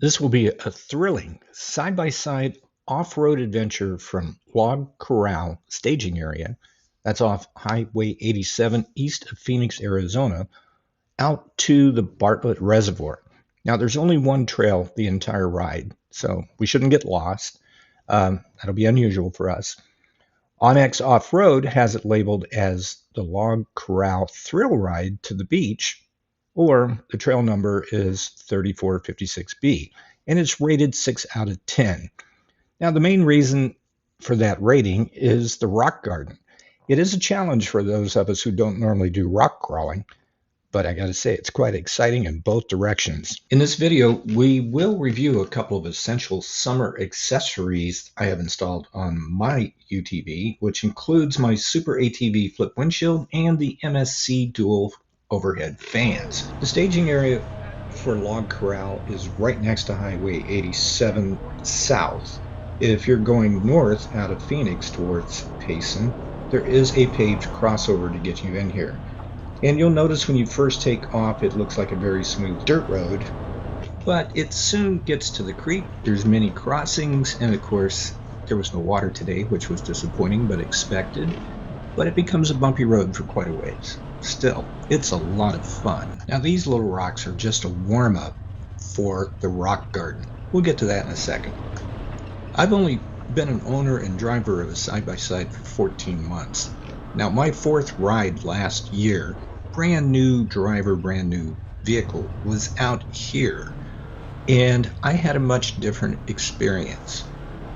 This will be a thrilling side-by-side off-road adventure from Log Corral staging area, that's off Highway 87 east of Phoenix, Arizona, out to the Bartlett Reservoir. Now, there's only one trail the entire ride, so we shouldn't get lost. That'll be unusual for us. SxS Off-Road has it labeled as the Log Corral Thrill Ride to the beach, or the trail number is 3456B, and it's rated 6 out of 10. Now, the main reason for that rating is the rock garden. It is a challenge for those of us who don't normally do rock crawling, but I gotta say, it's quite exciting in both directions. In this video, we will review a couple of essential summer accessories I have installed on my UTV, which includes my Super ATV flip windshield and the MSC dual overhead fans. The staging area for Log Corral is right next to Highway 87 south. If you're going north out of Phoenix towards Payson, there is a paved crossover to get you in here. And you'll notice when you first take off, it looks like a very smooth dirt road, but it soon gets to the creek. There's many crossings, and of course, there was no water today, which was disappointing but expected. But it becomes a bumpy road for quite a ways. Still, it's a lot of fun. Now, these little rocks are just a warm-up for the rock garden. We'll get to that in a second. I've only been an owner and driver of a side-by-side for 14 months. Now, my fourth ride last year, brand new driver, brand new vehicle, was out here, and I had a much different experience.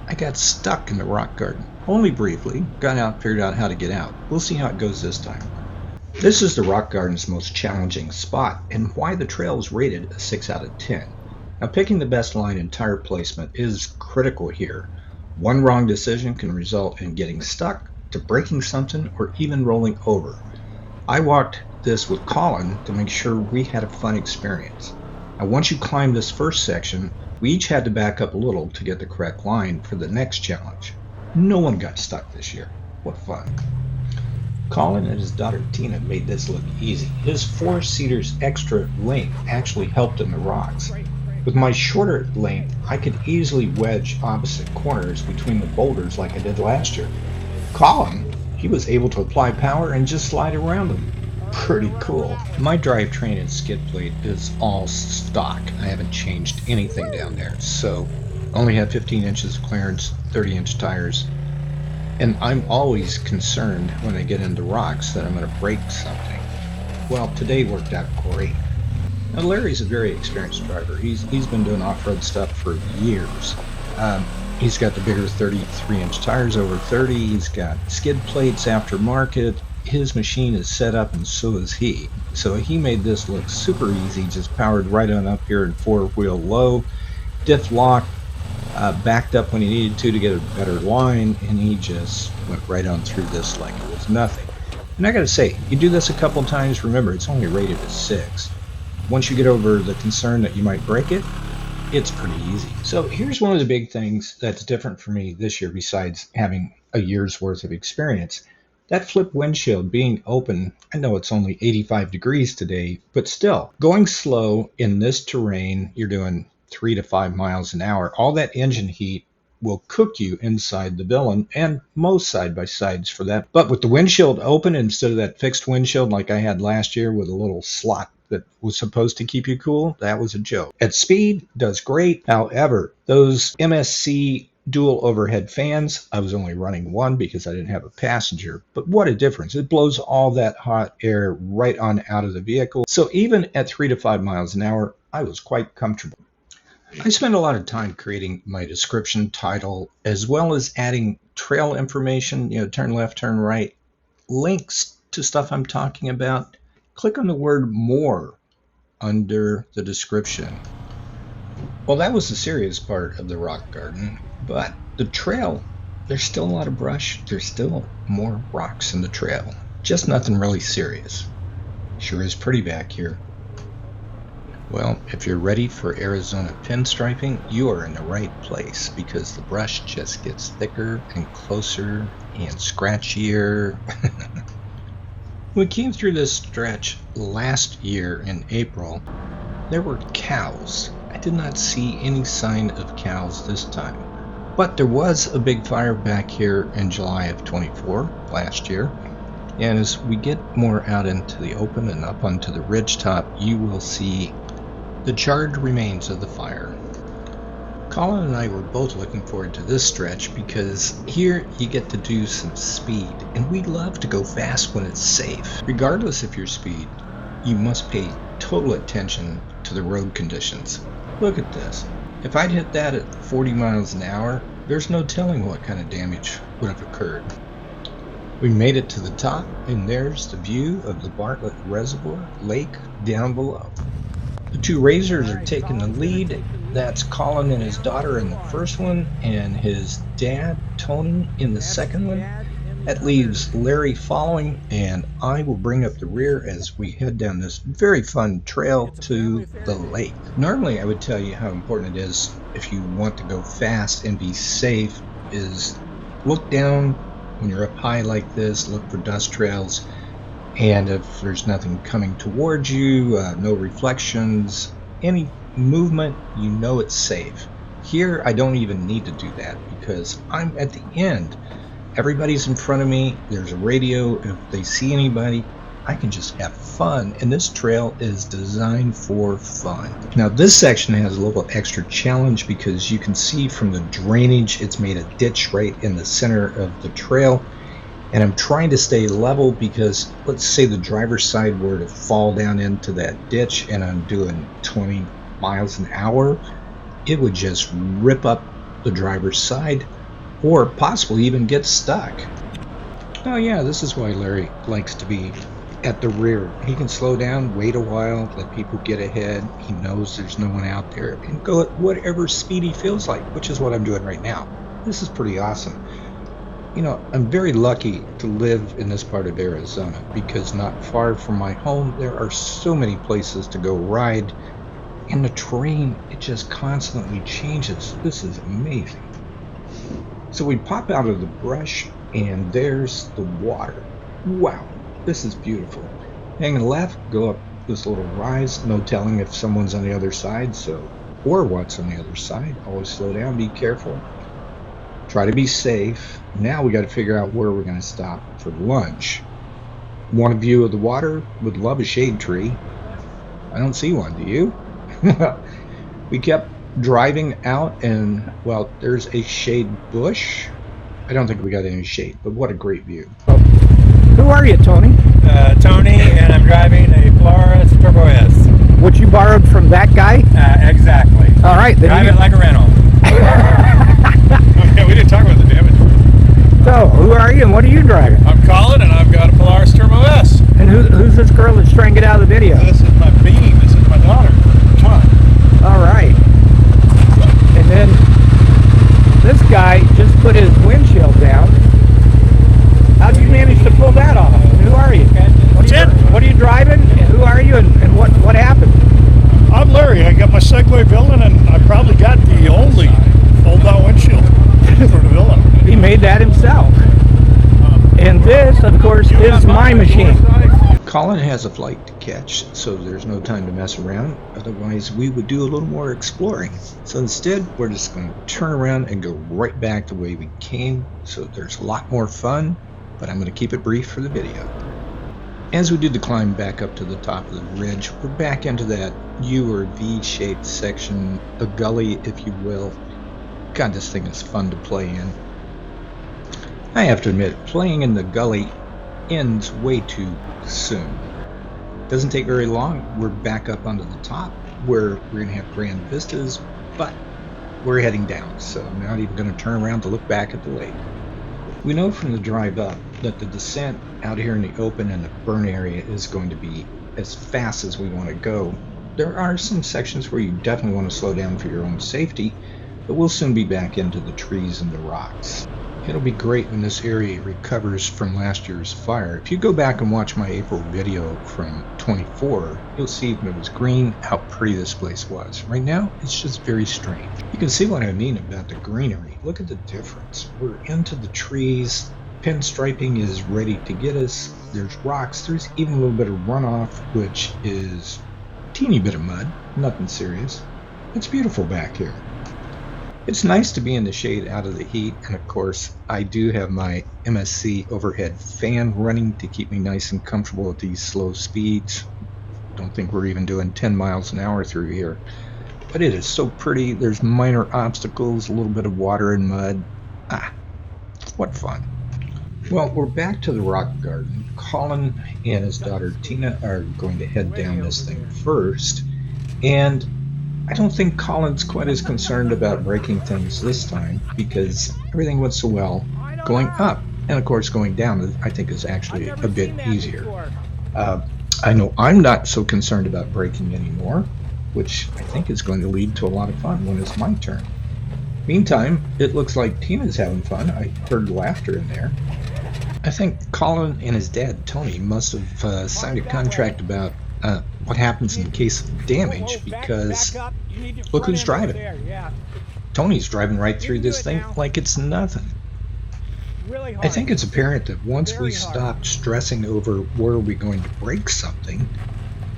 I got stuck in the rock garden, only briefly, got out, figured out how to get out. We'll see how it goes this time. This is the rock garden's most challenging spot, and why the trail is rated a 6 out of 10. Now, picking the best line and tire placement is critical here. One wrong decision can result in getting stuck, to breaking something, or even rolling over. I walked this with Colin to make sure we had a fun experience. Now, once you climb this first section, we each had to back up a little to get the correct line for the next challenge. No one got stuck this year. What fun. Colin and his daughter Tina made this look easy. His 4-seater's extra length actually helped in the rocks. With my shorter length, I could easily wedge opposite corners between the boulders like I did last year. Colin, he was able to apply power and just slide around them. Pretty cool. My drivetrain and skid plate is all stock. I haven't changed anything down there, so only have 15 inches of clearance, 30-inch tires, and I'm always concerned when I get into rocks that I'm going to break something. Well, today worked out great. Now, Larry's a very experienced driver. He's been doing off-road stuff for years. He's got the bigger 33-inch tires over 30. He's got skid plates aftermarket. His machine is set up, and so is he. So he made this look super easy, just powered right on up here in 4-wheel low, diff lock, backed up when he needed to get a better line, and he just went right on through this like it was nothing. And I gotta say, you do this a couple times, remember, it's only rated a 6. Once you get over the concern that you might break it, it's pretty easy. So here's one of the big things that's different for me this year besides having a year's worth of experience. That flip windshield being open, I know it's only 85 degrees today, but still, going slow in this terrain, you're doing 3 to 5 miles an hour, all that engine heat will cook you inside the Villain, and most side-by-sides for that. But with the windshield open instead of that fixed windshield like I had last year with a little slot that was supposed to keep you cool, that was a joke. At speed, does great. However, those MSC dual overhead fans, I was only running one because I didn't have a passenger, but what a difference. It blows all that hot air right on out of the vehicle. So even at 3 to 5 miles an hour, I was quite comfortable. I spent a lot of time creating my description, title, as well as adding trail information, turn left, turn right, links to stuff I'm talking about. Click on the word more under the description. Well, that was the serious part of the rock garden, but the trail, there's still a lot of brush. There's still more rocks in the trail. Just nothing really serious. Sure is pretty back here. Well, if you're ready for Arizona pinstriping, you are in the right place because the brush just gets thicker and closer and scratchier. We came through this stretch last year in April. There were cows. I did not see any sign of cows this time. But there was a big fire back here in July of 24, last year. And as we get more out into the open and up onto the ridge top, you will see the charred remains of the fire. Colin and I were both looking forward to this stretch because here you get to do some speed, and we love to go fast when it's safe. Regardless of your speed, you must pay total attention to the road conditions. Look at this. If I'd hit that at 40 miles an hour, there's no telling what kind of damage would have occurred. We made it to the top, and there's the view of the Bartlett RZR Lake down below. The two RZRs are taking the lead. That's Colin and his daughter in the first one, and his dad, Tony, in the second one. That leaves Larry following, and I will bring up the rear as we head down this very fun trail to the lake. Normally, I would tell you how important it is if you want to go fast and be safe is look down when you're up high like this, look for dust trails, and if there's nothing coming towards you, no reflections, any movement, you know it's safe. Here, I don't even need to do that because I'm at the end. Everybody's in front of me. There's a radio. If they see anybody, I can just have fun. And this trail is designed for fun. Now, this section has a little extra challenge because you can see from the drainage, it's made a ditch right in the center of the trail. And I'm trying to stay level because let's say the driver's side were to fall down into that ditch and I'm doing 20 miles an hour, it would just rip up the driver's side or possibly even get stuck. Oh yeah, this is why Larry likes to be at the rear. He can slow down, wait a while, let people get ahead. He knows there's no one out there and go at whatever speed he feels like, which is what I'm doing right now. This is pretty awesome. You know, I'm very lucky to live in this part of Arizona because not far from my home there are so many places to go ride, and the terrain, it just constantly changes. This is amazing. So we pop out of the brush and there's the water. Wow, this is beautiful. Hang left, go up this little rise, no telling if someone's on the other side, or what's on the other side. Always slow down, be careful. Try to be safe. Now we got to figure out where we're going to stop for lunch. Want a view of the water? Would love a shade tree. I don't see one, do you? We kept driving out and, well, there's a shade bush. I don't think we got any shade, but what a great view. Who are you, Tony? Tony, and I'm driving a Polaris Turbo S. What you borrowed from that guy? Exactly. All right. Then Drive it like a rental. Okay, we didn't talk about the damage. So, who are you and what are you driving? I'm Colin, and I've got a Polaris Turbo S. And who's this girl that's trying to get out of the video? This is my beam. This is my daughter. Come on. All right. And then this guy just put his windshield down. How'd you manage to pull that off? And who are you? What are you driving? And who are you? And what happened? I'm Larry. I got my Segway Villain, and I probably got the only fold-out windshield for the Villain. He made that himself. And this, of course, is my machine. Colin has a flight to catch, so there's no time to mess around. Otherwise, we would do a little more exploring. So instead, we're just going to turn around and go right back the way we came. So there's a lot more fun, but I'm going to keep it brief for the video. As we did the climb back up to the top of the ridge, we're back into that U or V-shaped section, a gully, if you will. God, this thing is fun to play in. I have to admit, playing in the gully ends way too soon. Doesn't take very long. We're back up onto the top where we're going to have grand vistas, but we're heading down, so I'm not even going to turn around to look back at the lake. We know from the drive up that the descent out here in the open and the burn area is going to be as fast as we want to go. There are some sections where you definitely want to slow down for your own safety, but we'll soon be back into the trees and the rocks. It'll be great when this area recovers from last year's fire. If you go back and watch my April video from 24, you'll see when it was green how pretty this place was. Right now, it's just very strange. You can see what I mean about the greenery. Look at the difference. We're into the trees. Pinstriping is ready to get us. There's rocks. There's even a little bit of runoff, which is a teeny bit of mud. Nothing serious. It's beautiful back here. It's nice to be in the shade out of the heat, and of course I do have my MSC overhead fan running to keep me nice and comfortable at these slow speeds. Don't think we're even doing 10 miles an hour through here. But it is so pretty. There's minor obstacles, a little bit of water and mud. What fun. Well, we're back to the rock garden. Colin and his daughter Tina are going to head down this thing first, and I don't think Colin's quite as concerned about breaking things this time because everything went so well going up. And of course going down I think is actually a bit easier. I know I'm not so concerned about braking anymore, which I think is going to lead to a lot of fun when it's my turn. Meantime, it looks like Tina's having fun. I heard laughter in there. I think Colin and his dad, Tony, must have signed a contract about what happens in case of damage, because look who's driving. Tony's driving right through this thing like it's nothing. I think it's apparent that once we stopped stressing over where are we going to break something,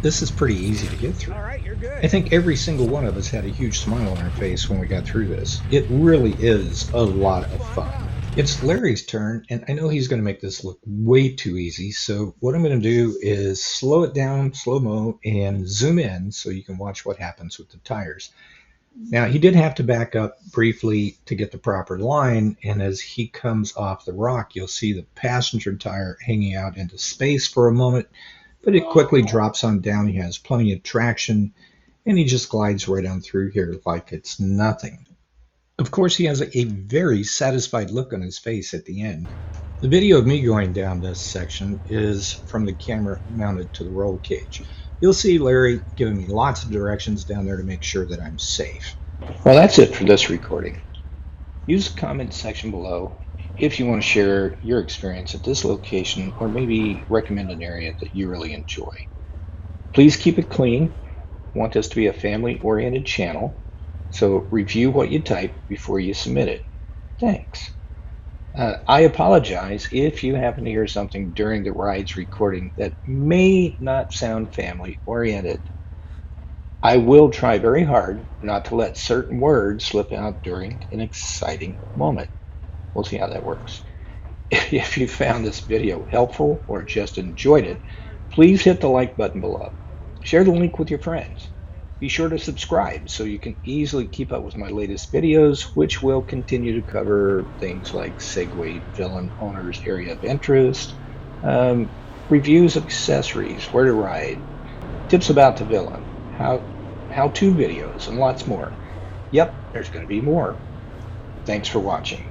this is pretty easy to get through. I think every single one of us had a huge smile on our face when we got through this. It really is a lot of fun. It's Larry's turn, and I know he's going to make this look way too easy, so what I'm going to do is slow it down, slow-mo, and zoom in so you can watch what happens with the tires. Now, he did have to back up briefly to get the proper line, and as he comes off the rock, you'll see the passenger tire hanging out into space for a moment, but it quickly drops on down. He has plenty of traction, and he just glides right on through here like it's nothing. Of course, he has a very satisfied look on his face at the end. The video of me going down this section is from the camera mounted to the roll cage. You'll see Larry giving me lots of directions down there to make sure that I'm safe. Well, that's it for this recording. Use the comment section below if you want to share your experience at this location, or maybe recommend an area that you really enjoy. Please keep it clean. I want this to be a family-oriented channel, so review what you type before you submit it. Thanks. I apologize if you happen to hear something during the ride's recording that may not sound family-oriented. I will try very hard not to let certain words slip out during an exciting moment. We'll see how that works. If you found this video helpful or just enjoyed it, please hit the like button below. Share the link with your friends. Be sure to subscribe so you can easily keep up with my latest videos, which will continue to cover things like Segway Villain owners' area of interest, reviews of accessories, where to ride, tips about the Villain, how-to videos, and lots more. Yep, there's going to be more. Thanks for watching.